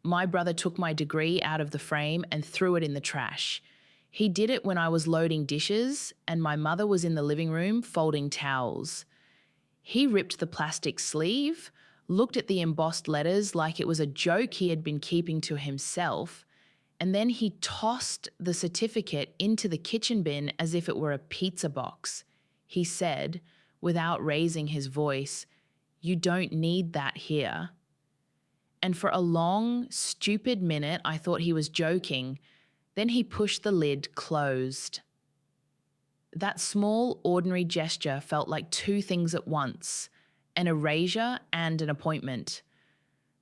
My brother took my degree out of the frame and threw it in the trash. He did it when I was loading dishes and my mother was in the living room folding towels. He ripped the plastic sleeve, looked at the embossed letters like it was a joke he had been keeping to himself, and then he tossed the certificate into the kitchen bin as if it were a pizza box. He said, without raising his voice, "You don't need that here." And for a long, stupid minute, I thought he was joking. Then he pushed the lid closed. That small, ordinary gesture felt like two things at once, an erasure and an appointment.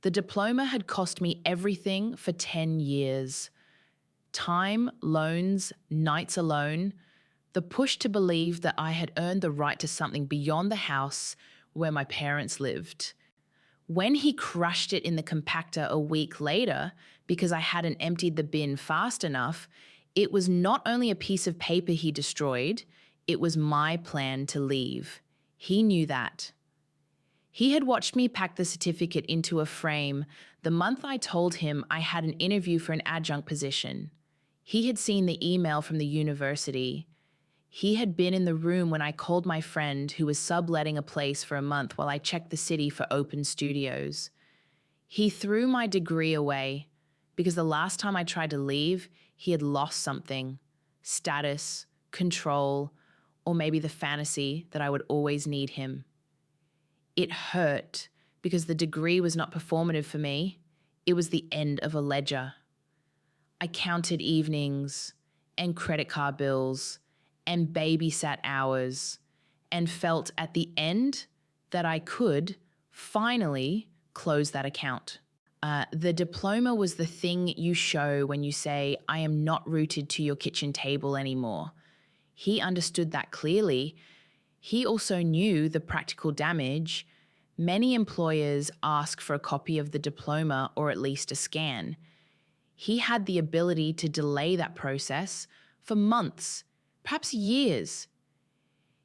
The diploma had cost me everything for 10 years. Time, loans, nights alone, the push to believe that I had earned the right to something beyond the house where my parents lived. When he crushed it in the compactor a week later because I hadn't emptied the bin fast enough, it was not only a piece of paper he destroyed, it was my plan to leave. He knew that. He had watched me pack the certificate into a frame the month I told him I had an interview for an adjunct position. He had seen the email from the university. He had been in the room when I called my friend who was subletting a place for a month while I checked the city for open studios. He threw my degree away because the last time I tried to leave, he had lost something: status, control, or maybe the fantasy that I would always need him. It hurt because the degree was not performative for me. It was the end of a ledger. I counted evenings and credit card bills and babysat hours and felt at the end that I could finally close that account. The diploma was the thing you show when you say, "I am not rooted to your kitchen table anymore." He understood that clearly. He also knew the practical damage. Many employers ask for a copy of the diploma or at least a scan. He had the ability to delay that process for months, perhaps years.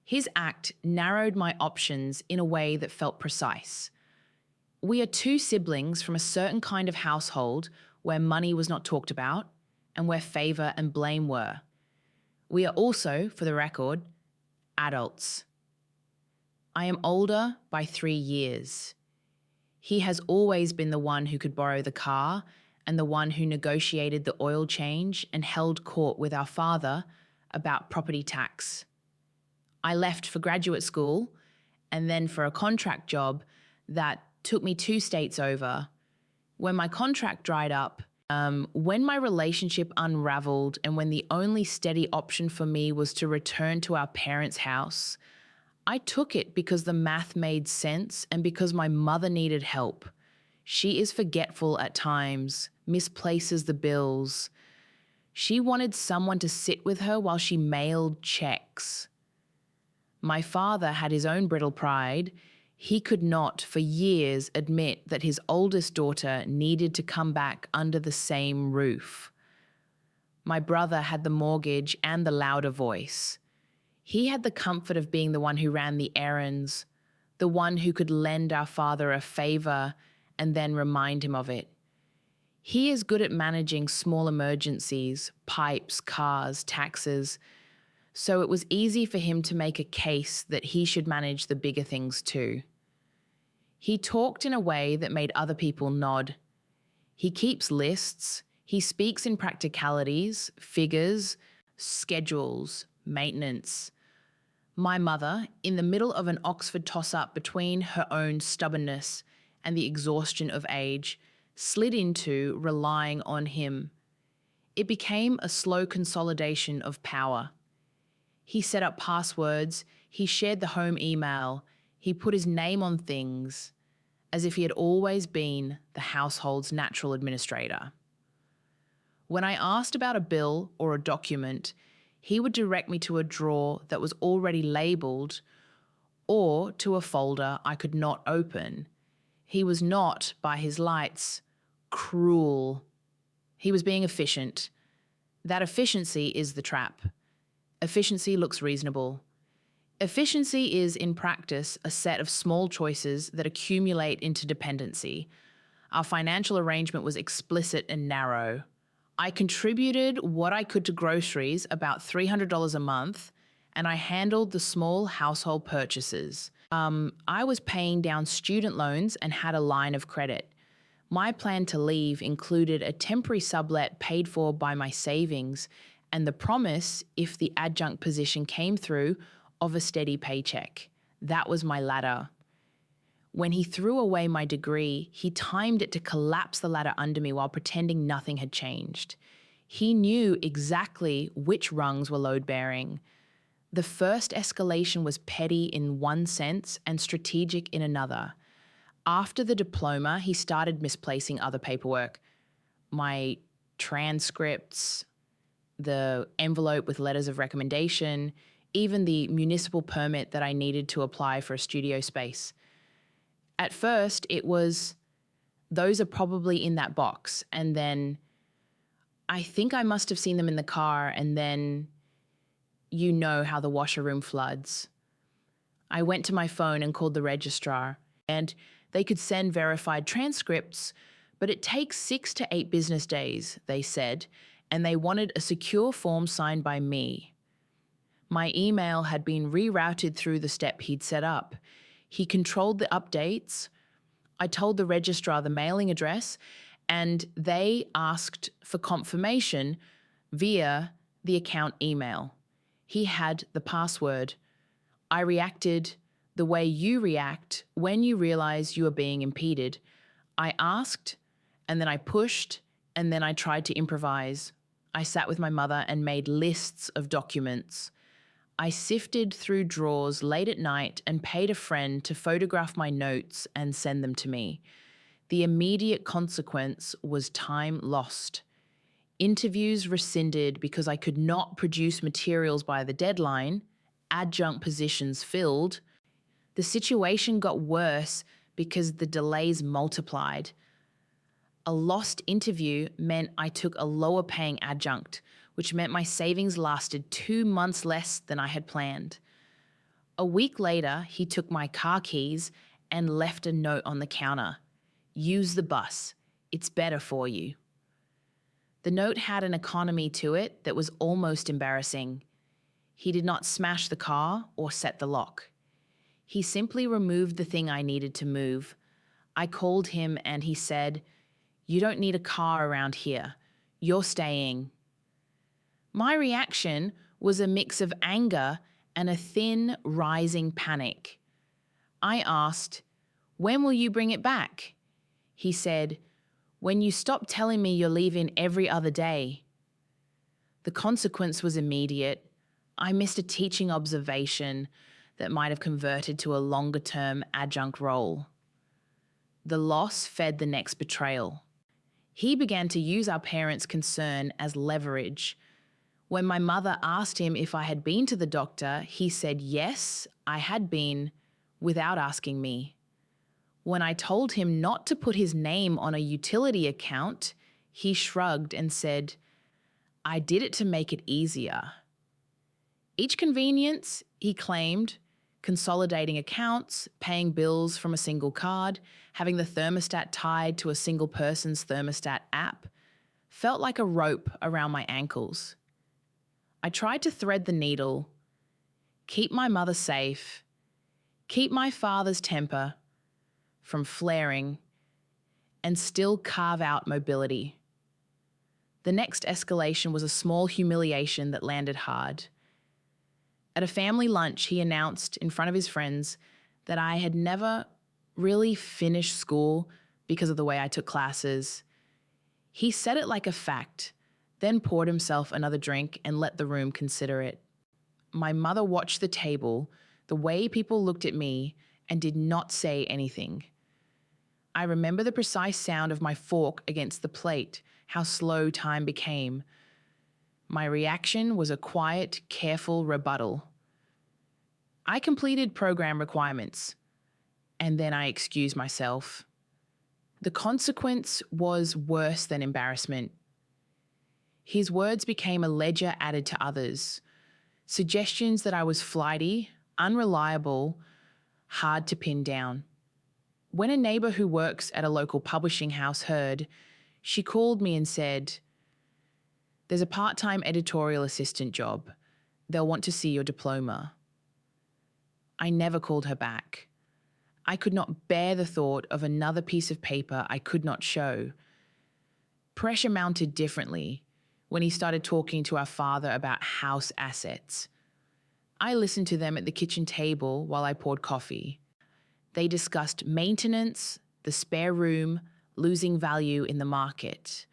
His act narrowed my options in a way that felt precise. We are two siblings from a certain kind of household where money was not talked about and where favor and blame were. We are also, for the record, adults. I am older by 3 years. He has always been the one who could borrow the car and the one who negotiated the oil change and held court with our father about property tax. I left for graduate school and then for a contract job that took me 2 states over. When my contract dried up, when my relationship unraveled and when the only steady option for me was to return to our parents' house, I took it because the math made sense and because my mother needed help. She is forgetful at times, misplaces the bills. She wanted someone to sit with her while she mailed checks. My father had his own brittle pride. He could not, for years, admit that his oldest daughter needed to come back under the same roof. My brother had the mortgage and the louder voice. He had the comfort of being the one who ran the errands, the one who could lend our father a favor and then remind him of it. He is good at managing small emergencies, pipes, cars, taxes, so it was easy for him to make a case that he should manage the bigger things too. He talked in a way that made other people nod. He keeps lists. He speaks in practicalities, figures, schedules, maintenance. My mother, in the middle of an Oxford toss-up between her own stubbornness and the exhaustion of age, slid into relying on him. It became a slow consolidation of power. He set up passwords, he shared the home email, he put his name on things, as if he had always been the household's natural administrator. When I asked about a bill or a document, he would direct me to a drawer that was already labelled or to a folder I could not open. He was not, by his lights, cruel. He was being efficient. That efficiency is the trap. Efficiency looks reasonable. Efficiency is, in practice, a set of small choices that accumulate into dependency. Our financial arrangement was explicit and narrow. I contributed what I could to groceries, about $300 a month, and I handled the small household purchases. I was paying down student loans and had a line of credit. My plan to leave included a temporary sublet paid for by my savings and the promise, if the adjunct position came through, of a steady paycheck. That was my ladder. When he threw away my degree, he timed it to collapse the ladder under me while pretending nothing had changed. He knew exactly which rungs were load-bearing. The first escalation was petty in one sense and strategic in another. After the diploma, he started misplacing other paperwork. My transcripts, the envelope with letters of recommendation, even the municipal permit that I needed to apply for a studio space. At first, it was, those are probably in that box. And then I think I must have seen them in the car, and then you know how the washer room floods. I went to my phone and called the registrar, and they could send verified transcripts, but it takes 6 to 8 business days, they said, and they wanted a secure form signed by me. My email had been rerouted through the step he'd set up. He controlled the updates. I told the registrar the mailing address, and they asked for confirmation via the account email. He had the password. I reacted the way you react when you realize you are being impeded. I asked, and then I pushed, and then I tried to improvise. I sat with my mother and made lists of documents. I sifted through drawers late at night and paid a friend to photograph my notes and send them to me. The immediate consequence was time lost. Interviews rescinded because I could not produce materials by the deadline, adjunct positions filled. The situation got worse because the delays multiplied. A lost interview meant I took a lower paying adjunct, which meant my savings lasted 2 months less than I had planned. A week later, he took my car keys and left a note on the counter. Use the bus. It's better for you. The note had an economy to it that was almost embarrassing. He did not smash the car or set the lock. He simply removed the thing I needed to move. I called him and he said, "You don't need a car around here. You're staying." My reaction was a mix of anger and a thin, rising panic. I asked, "When will you bring it back?" He said, "When you stop telling me you're leaving every other day." The consequence was immediate. I missed a teaching observation that might have converted to a longer-term adjunct role. The loss fed the next betrayal. He began to use our parents' concern as leverage. When my mother asked him if I had been to the doctor, he said yes, I had been, without asking me. When I told him not to put his name on a utility account, he shrugged and said, "I did it to make it easier." Each convenience, he claimed, consolidating accounts, paying bills from a single card, having the thermostat tied to a single person's thermostat app, felt like a rope around my ankles. I tried to thread the needle, keep my mother safe, keep my father's temper from flaring, and still carve out mobility. The next escalation was a small humiliation that landed hard. At a family lunch, he announced in front of his friends that I had never really finished school because of the way I took classes. He said it like a fact, then poured himself another drink and let the room consider it. My mother watched the table, the way people looked at me, and did not say anything. I remember the precise sound of my fork against the plate, how slow time became. My reaction was a quiet, careful rebuttal. I completed program requirements, and then I excused myself. The consequence was worse than embarrassment. His words became a ledger added to others, suggestions that I was flighty, unreliable, hard to pin down. When a neighbor who works at a local publishing house heard, she called me and said, "There's a part-time editorial assistant job. They'll want to see your diploma." I never called her back. I could not bear the thought of another piece of paper I could not show. Pressure mounted differently when he started talking to our father about house assets. I listened to them at the kitchen table while I poured coffee. They discussed maintenance, the spare room, losing value in the market.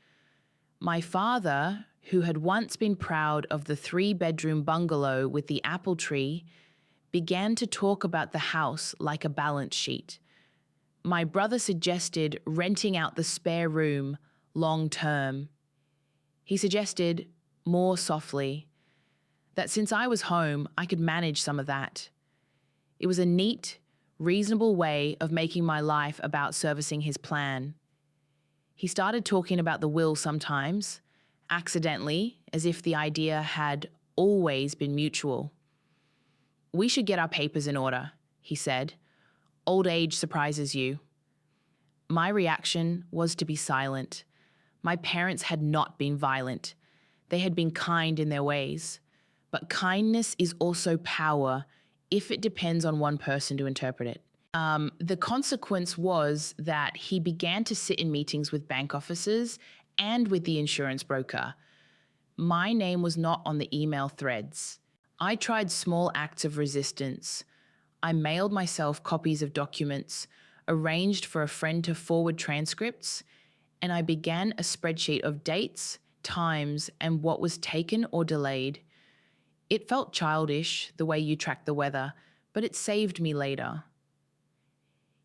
My father, who had once been proud of the 3-bedroom bungalow with the apple tree, began to talk about the house like a balance sheet. My brother suggested renting out the spare room long term. He suggested, more softly, that since I was home, I could manage some of that. It was a neat, reasonable way of making my life about servicing his plan. He started talking about the will sometimes, accidentally, as if the idea had always been mutual. "We should get our papers in order," he said. "Old age surprises you." My reaction was to be silent. My parents had not been violent. They had been kind in their ways. But kindness is also power if it depends on one person to interpret it. The consequence was that he began to sit in meetings with bank officers and with the insurance broker. My name was not on the email threads. I tried small acts of resistance. I mailed myself copies of documents, arranged for a friend to forward transcripts, and I began a spreadsheet of dates, times, and what was taken or delayed. It felt childish, the way you track the weather, but it saved me later.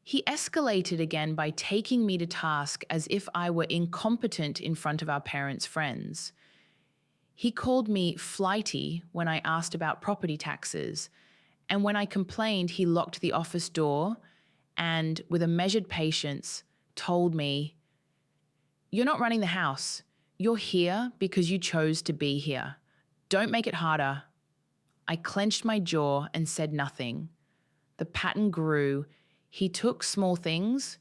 He escalated again by taking me to task as if I were incompetent in front of our parents' friends. He called me flighty when I asked about property taxes, and when I complained, he locked the office door and, with a measured patience, told me, "You're not running the house. You're here because you chose to be here. Don't make it harder." I clenched my jaw and said nothing. The pattern grew. He took small things,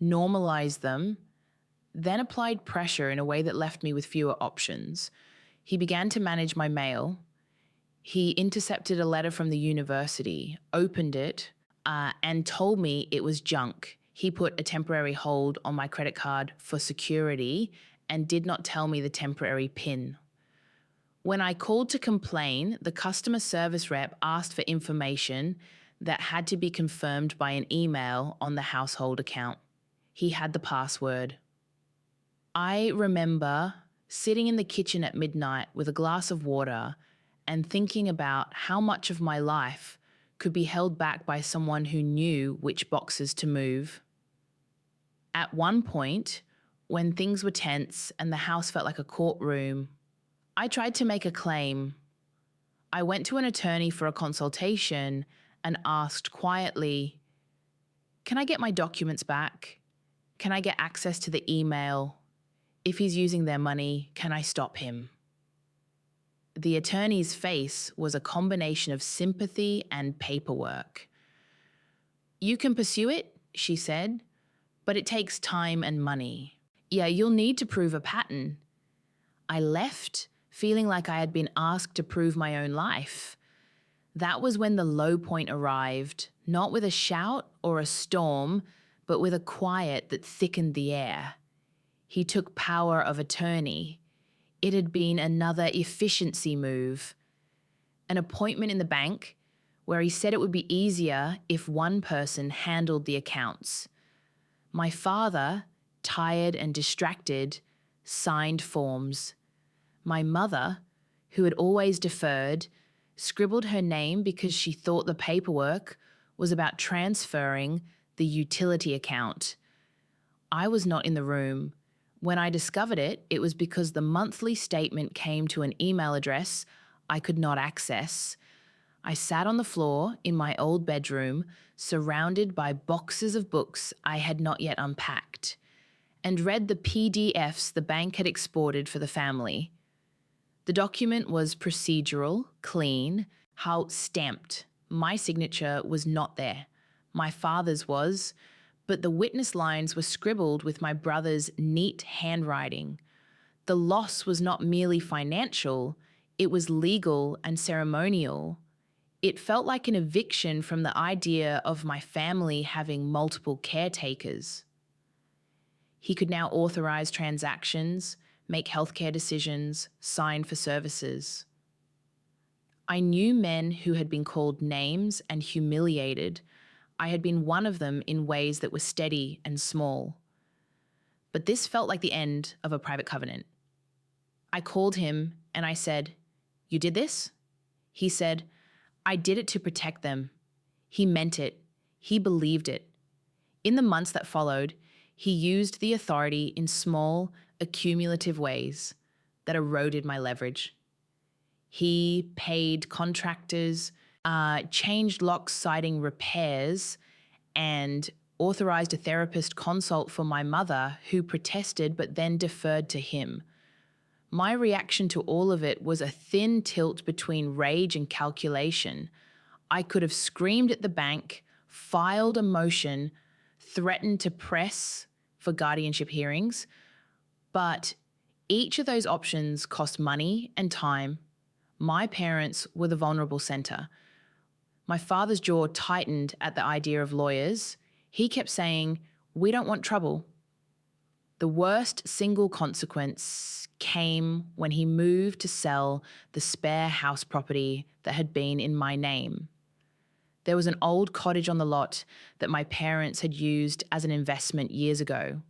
normalized them, then applied pressure in a way that left me with fewer options. He began to manage my mail. He intercepted a letter from the university, opened it, and told me it was junk. He put a temporary hold on my credit card for security and did not tell me the temporary PIN. When I called to complain, the customer service rep asked for information that had to be confirmed by an email on the household account. He had the password. I remember sitting in the kitchen at midnight with a glass of water and thinking about how much of my life could be held back by someone who knew which boxes to move. At one point, when things were tense and the house felt like a courtroom, I tried to make a claim. I went to an attorney for a consultation and asked quietly, "Can I get my documents back? Can I get access to the email? If he's using their money, can I stop him?" The attorney's face was a combination of sympathy and paperwork. "You can pursue it," she said, "but it takes time and money. Yeah, you'll need to prove a pattern." I left feeling like I had been asked to prove my own life. That was when the low point arrived, not with a shout or a storm, but with a quiet that thickened the air. He took power of attorney. It had been another efficiency move. An appointment in the bank where he said it would be easier if one person handled the accounts. My father, tired and distracted, signed forms. My mother, who had always deferred, scribbled her name because she thought the paperwork was about transferring the utility account. I was not in the room. When I discovered it, it was because the monthly statement came to an email address I could not access. I sat on the floor in my old bedroom, surrounded by boxes of books I had not yet unpacked, and read the PDFs the bank had exported for the family. The document was procedural, clean, how stamped. My signature was not there. My father's was, but the witness lines were scribbled with my brother's neat handwriting. The loss was not merely financial, it was legal and ceremonial. It felt like an eviction from the idea of my family having multiple caretakers. He could now authorize transactions, make healthcare decisions, sign for services. I knew men who had been called names and humiliated. I had been one of them in ways that were steady and small. But this felt like the end of a private covenant. I called him and I said, "You did this?" He said, "I did it to protect them." He meant it. He believed it. In the months that followed, he used the authority in small, accumulative ways that eroded my leverage. He paid contractors, changed locks citing repairs, and authorized a therapist consult for my mother, who protested but then deferred to him. My reaction to all of it was a thin tilt between rage and calculation. I could have screamed at the bank, filed a motion, threatened to press for guardianship hearings, but each of those options cost money and time. My parents were the vulnerable center. My father's jaw tightened at the idea of lawyers. He kept saying, "We don't want trouble." The worst single consequence came when he moved to sell the spare house property that had been in my name. There was an old cottage on the lot that my parents had used as an investment years ago.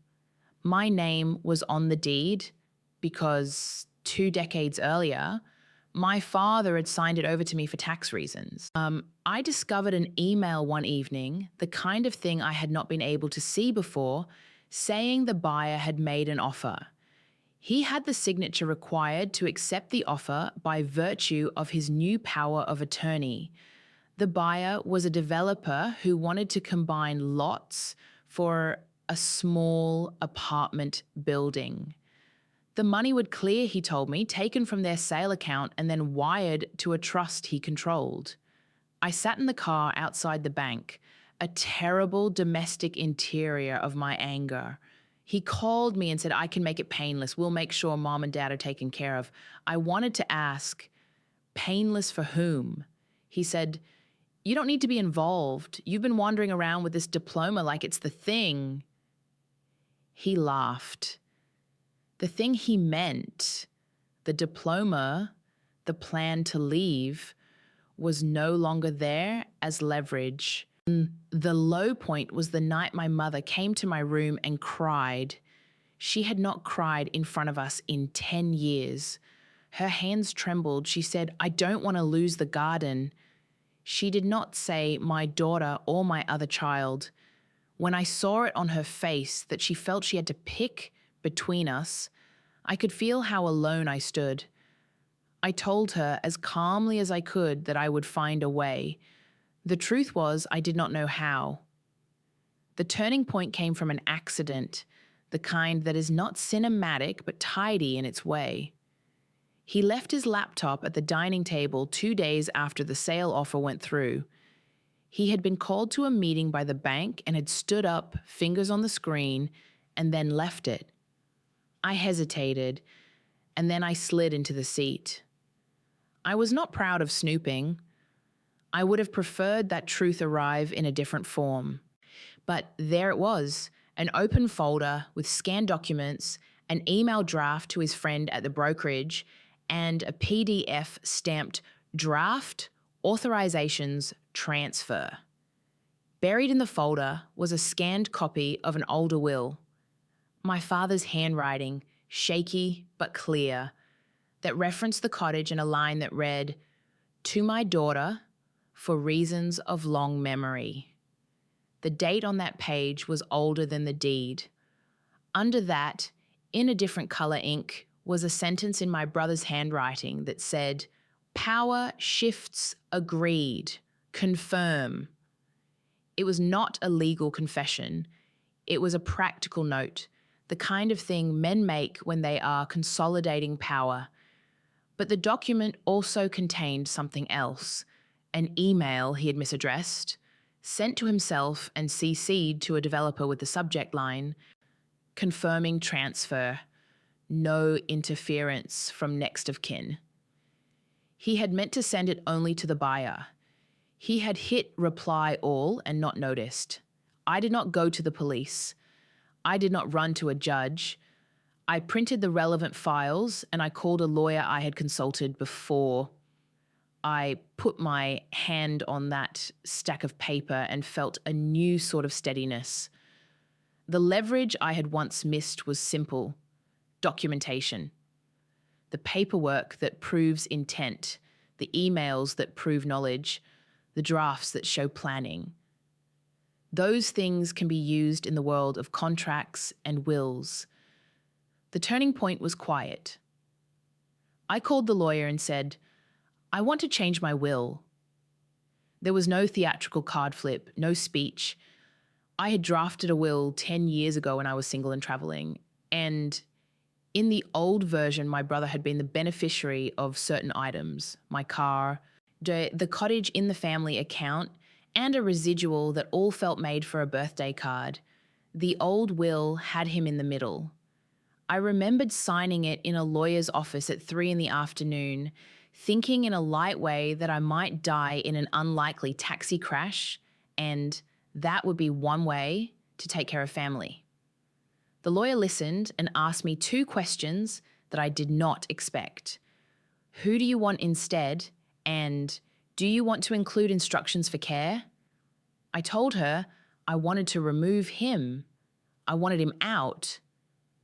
My name was on the deed because 2 decades earlier, my father had signed it over to me for tax reasons. I discovered an email one evening, the kind of thing I had not been able to see before, saying the buyer had made an offer. He had the signature required to accept the offer by virtue of his new power of attorney. The buyer was a developer who wanted to combine lots for a small apartment building. The money would clear, he told me, taken from their sale account and then wired to a trust he controlled. I sat in the car outside the bank, a terrible domestic interior of my anger. He called me and said, "I can make it painless. We'll make sure mom and dad are taken care of." I wanted to ask, painless for whom? He said, "You don't need to be involved. You've been wandering around with this diploma like it's the thing." He laughed. The thing he meant, the diploma, the plan to leave, was no longer there as leverage. The low point was the night my mother came to my room and cried. She had not cried in front of us in 10 years. Her hands trembled. She said, "I don't want to lose the garden." She did not say my daughter or my other child. When I saw it on her face that she felt she had to pick between us, I could feel how alone I stood. I told her as calmly as I could that I would find a way. The truth was, I did not know how. The turning point came from an accident, the kind that is not cinematic but tidy in its way. He left his laptop at the dining table 2 days after the sale offer went through. He had been called to a meeting by the bank and had stood up, fingers on the screen, and then left it. I hesitated, and then I slid into the seat. I was not proud of snooping. I would have preferred that truth arrive in a different form. But there it was, an open folder with scanned documents, an email draft to his friend at the brokerage, and a PDF stamped Draft Authorizations Transfer. Buried in the folder was a scanned copy of an older will. My father's handwriting, shaky but clear, that referenced the cottage in a line that read, "To my daughter, for reasons of long memory." The date on that page was older than the deed. Under that, in a different color ink, was a sentence in my brother's handwriting that said, "Power shifts agreed. Confirm." It was not a legal confession. It was a practical note, the kind of thing men make when they are consolidating power. But the document also contained something else, an email he had misaddressed, sent to himself and CC'd to a developer with the subject line, confirming transfer, no interference from next of kin. He had meant to send it only to the buyer. He had hit reply all and not noticed. I did not go to the police. I did not run to a judge. I printed the relevant files and I called a lawyer I had consulted before. I put my hand on that stack of paper and felt a new sort of steadiness. The leverage I had once missed was simple: documentation. The paperwork that proves intent, the emails that prove knowledge, the drafts that show planning. Those things can be used in the world of contracts and wills. The turning point was quiet. I called the lawyer and said, I want to change my will. There was no theatrical card flip, no speech. I had drafted a will 10 years ago when I was single and traveling, and in the old version, my brother had been the beneficiary of certain items: my car, the cottage in the family account, and a residual that all felt made for a birthday card. The old will had him in the middle. I remembered signing it in a lawyer's office at 3 p.m, thinking in a light way that I might die in an unlikely taxi crash, and that would be one way to take care of family. The lawyer listened and asked me 2 questions that I did not expect. Who do you want instead? And do you want to include instructions for care? I told her I wanted to remove him. I wanted him out.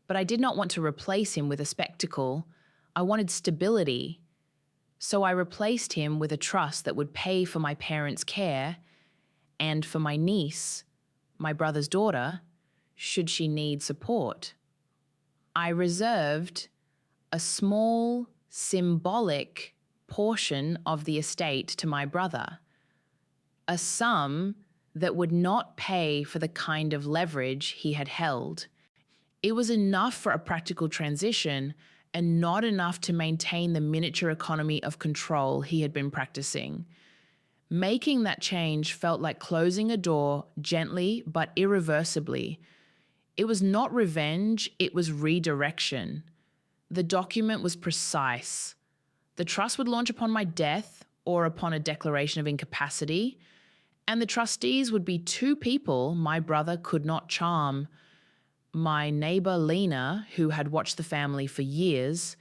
But I did not want to replace him with a spectacle. I wanted stability. So I replaced him with a trust that would pay for my parents' care and for my niece, my brother's daughter, should she need support. I reserved a small, symbolic portion of the estate to my brother, a sum that would not pay for the kind of leverage he had held. It was enough for a practical transition and not enough to maintain the miniature economy of control he had been practicing. Making that change felt like closing a door gently but irreversibly. It was not revenge, it was redirection. The document was precise. The trust would launch upon my death or upon a declaration of incapacity, and the trustees would be 2 people my brother could not charm: my neighbor Lena, who had watched the family for years,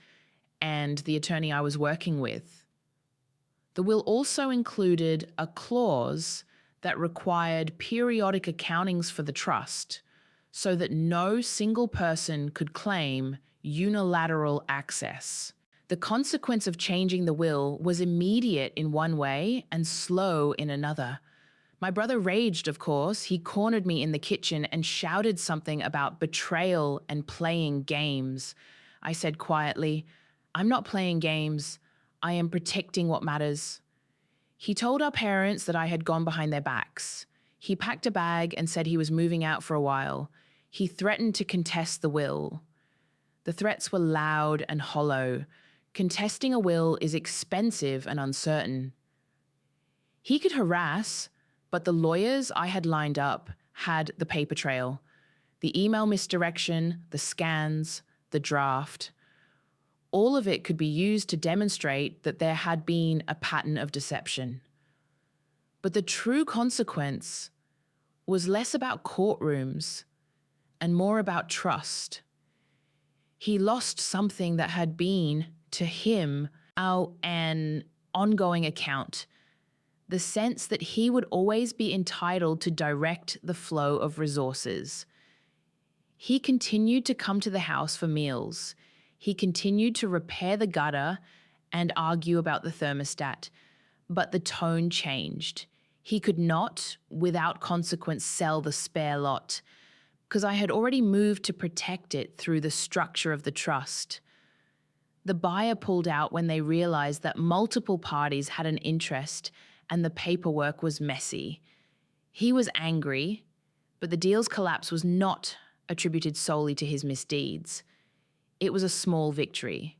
and the attorney I was working with. The will also included a clause that required periodic accountings for the trust so that no single person could claim unilateral access. The consequence of changing the will was immediate in one way and slow in another. My brother raged, of course. He cornered me in the kitchen and shouted something about betrayal and playing games. I said quietly, I'm not playing games. I am protecting what matters. He told our parents that I had gone behind their backs. He packed a bag and said he was moving out for a while. He threatened to contest the will. The threats were loud and hollow. Contesting a will is expensive and uncertain. He could harass, but the lawyers I had lined up had the paper trail, the email misdirection, the scans, the draft. All of it could be used to demonstrate that there had been a pattern of deception. But the true consequence was less about courtrooms and more about trust. He lost something that had been, to him, an ongoing account. The sense that he would always be entitled to direct the flow of resources. He continued to come to the house for meals. He continued to repair the gutter and argue about the thermostat, but the tone changed. He could not, without consequence, sell the spare lot, because I had already moved to protect it through the structure of the trust. The buyer pulled out when they realized that multiple parties had an interest and the paperwork was messy. He was angry, but the deal's collapse was not attributed solely to his misdeeds. It was a small victory,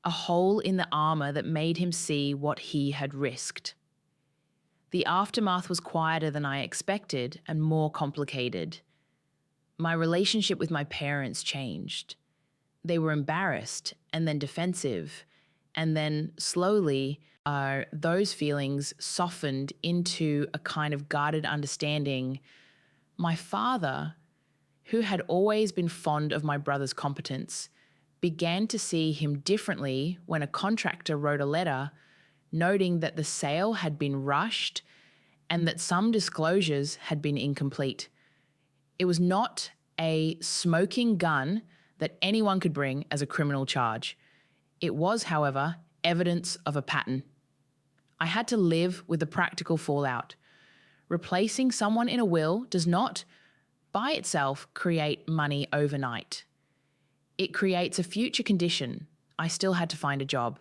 a hole in the armor that made him see what he had risked. The aftermath was quieter than I expected and more complicated. My relationship with my parents changed. They were embarrassed and then defensive, and then slowly those feelings softened into a kind of guarded understanding. My father, who had always been fond of my brother's competence, began to see him differently when a contractor wrote a letter noting that the sale had been rushed and that some disclosures had been incomplete. It was not a smoking gun that anyone could bring as a criminal charge. It was, however, evidence of a pattern. I had to live with the practical fallout. Replacing someone in a will does not, by itself, create money overnight. It creates a future condition. I still had to find a job.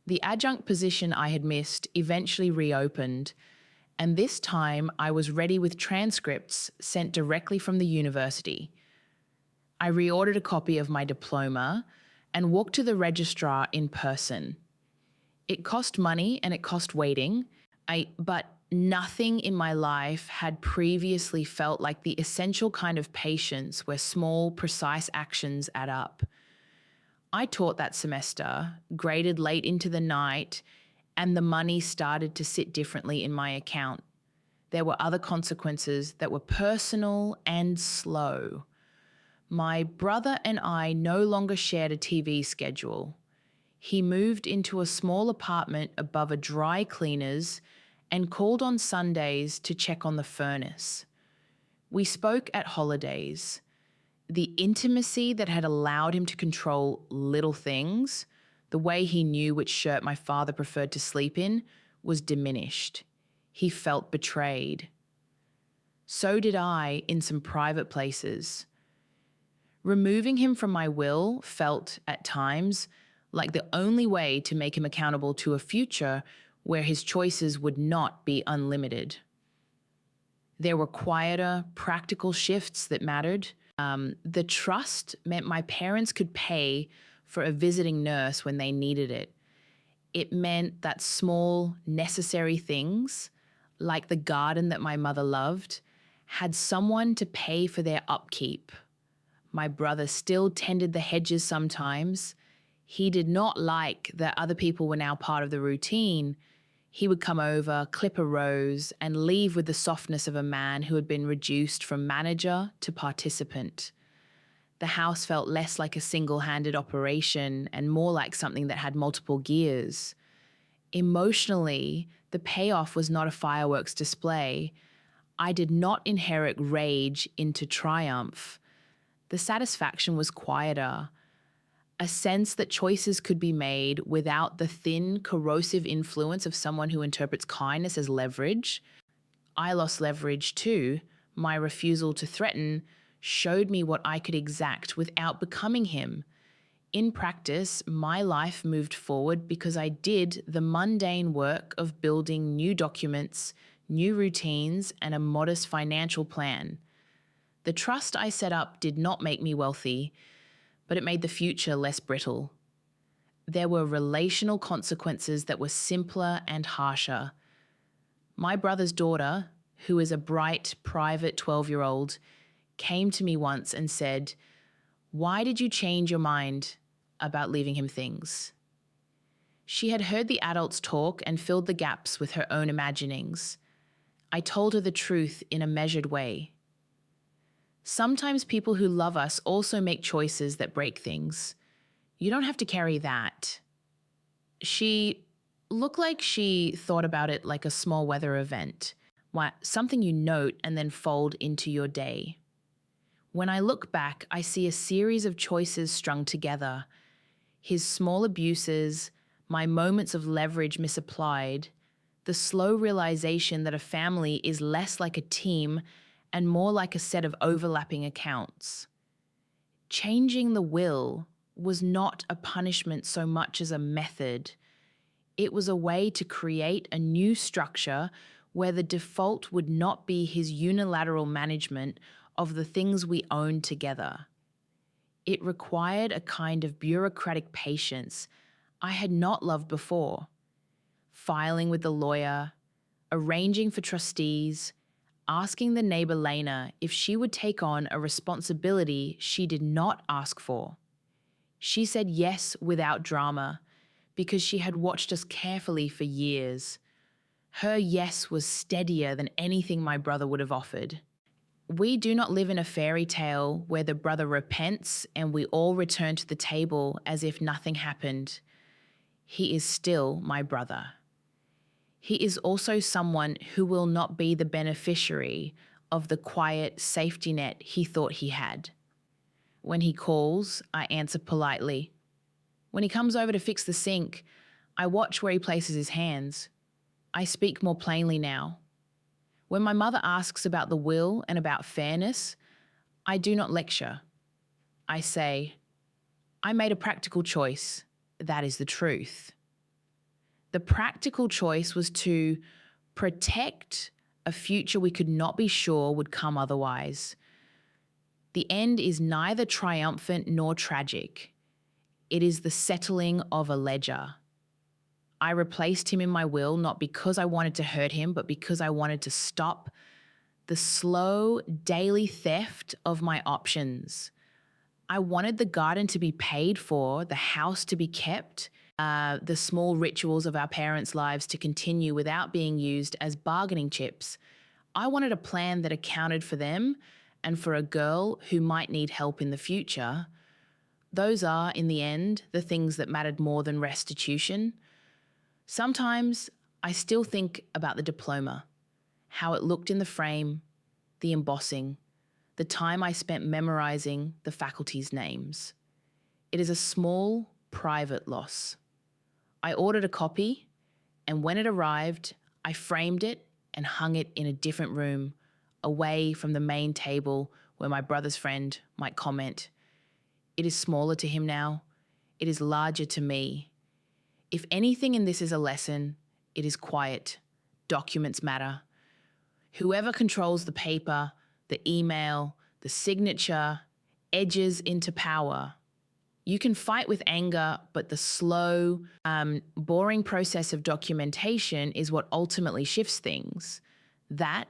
The adjunct position I had missed eventually reopened, and this time I was ready with transcripts sent directly from the university. I reordered a copy of my diploma and walked to the registrar in person. It cost money and it cost waiting, but nothing in my life had previously felt like the essential kind of patience where small, precise actions add up. I taught that semester, graded late into the night, and the money started to sit differently in my account. There were other consequences that were personal and slow. My brother and I no longer shared a TV schedule. He moved into a small apartment above a dry cleaner's and called on Sundays to check on the furnace. We spoke at holidays. The intimacy that had allowed him to control little things, the way he knew which shirt my father preferred to sleep in, was diminished. He felt betrayed. So did I in some private places. Removing him from my will felt, at times, like the only way to make him accountable to a future where his choices would not be unlimited. There were quieter, practical shifts that mattered. The trust meant my parents could pay for a visiting nurse when they needed it. It meant that small, necessary things, like the garden that my mother loved, had someone to pay for their upkeep. My brother still tended the hedges sometimes. He did not like that other people were now part of the routine. He would come over, clip a rose, and leave with the softness of a man who had been reduced from manager to participant. The house felt less like a single-handed operation and more like something that had multiple gears. Emotionally, the payoff was not a fireworks display. I did not inherit rage into triumph. The satisfaction was quieter. A sense that choices could be made without the thin, corrosive influence of someone who interprets kindness as leverage. I lost leverage too. My refusal to threaten showed me what I could exact without becoming him. In practice, my life moved forward because I did the mundane work of building new documents, new routines, and a modest financial plan. The trust I set up did not make me wealthy, but it made the future less brittle. There were relational consequences that were simpler and harsher. My brother's daughter, who is a bright, private 12-year-old, came to me once and said, "Why did you change your mind about leaving him things?" She had heard the adults talk and filled the gaps with her own imaginings. I told her the truth in a measured way. Sometimes people who love us also make choices that break things. You don't have to carry that. She looked like she thought about it like a small weather event, something you note and then fold into your day. When I look back, I see a series of choices strung together. His small abuses, my moments of leverage misapplied, the slow realization that a family is less like a team and more like a set of overlapping accounts. Changing the will was not a punishment so much as a method. It was a way to create a new structure where the default would not be his unilateral management of the things we owned together. It required a kind of bureaucratic patience I had not loved before. Filing with the lawyer, arranging for trustees, asking the neighbor Lena if she would take on a responsibility she did not ask for. She said yes without drama because she had watched us carefully for years. Her yes was steadier than anything my brother would have offered. We do not live in a fairy tale where the brother repents and we all return to the table as if nothing happened. He is still my brother. He is also someone who will not be the beneficiary of the quiet safety net he thought he had. When he calls, I answer politely. When he comes over to fix the sink, I watch where he places his hands. I speak more plainly now. When my mother asks about the will and about fairness, I do not lecture. I say, I made a practical choice. That is the truth. The practical choice was to protect a future we could not be sure would come otherwise. The end is neither triumphant nor tragic. It is the settling of a ledger. I replaced him in my will not because I wanted to hurt him, but because I wanted to stop the slow daily theft of my options. I wanted the garden to be paid for, the house to be kept, the small rituals of our parents' lives to continue without being used as bargaining chips. I wanted a plan that accounted for them and for a girl who might need help in the future. Those are, in the end, the things that mattered more than restitution. Sometimes I still think about the diploma, how it looked in the frame, the embossing, the time I spent memorizing the faculty's names. It is a small, private loss. I ordered a copy, and when it arrived, I framed it and hung it in a different room, away from the main table where my brother's friend might comment. It is smaller to him now. It is larger to me. If anything in this is a lesson, it is quiet. Documents matter. Whoever controls the paper, the email, the signature, edges into power. You can fight with anger, but the slow, boring process of documentation is what ultimately shifts things. That,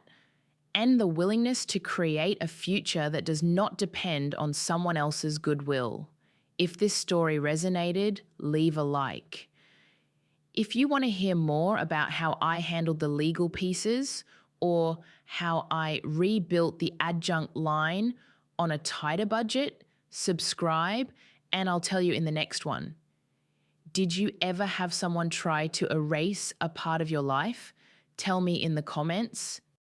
and the willingness to create a future that does not depend on someone else's goodwill. If this story resonated, leave a like. If you want to hear more about how I handled the legal pieces or how I rebuilt the adjunct line on a tighter budget, subscribe, and I'll tell you in the next one. Did you ever have someone try to erase a part of your life? Tell me in the comments.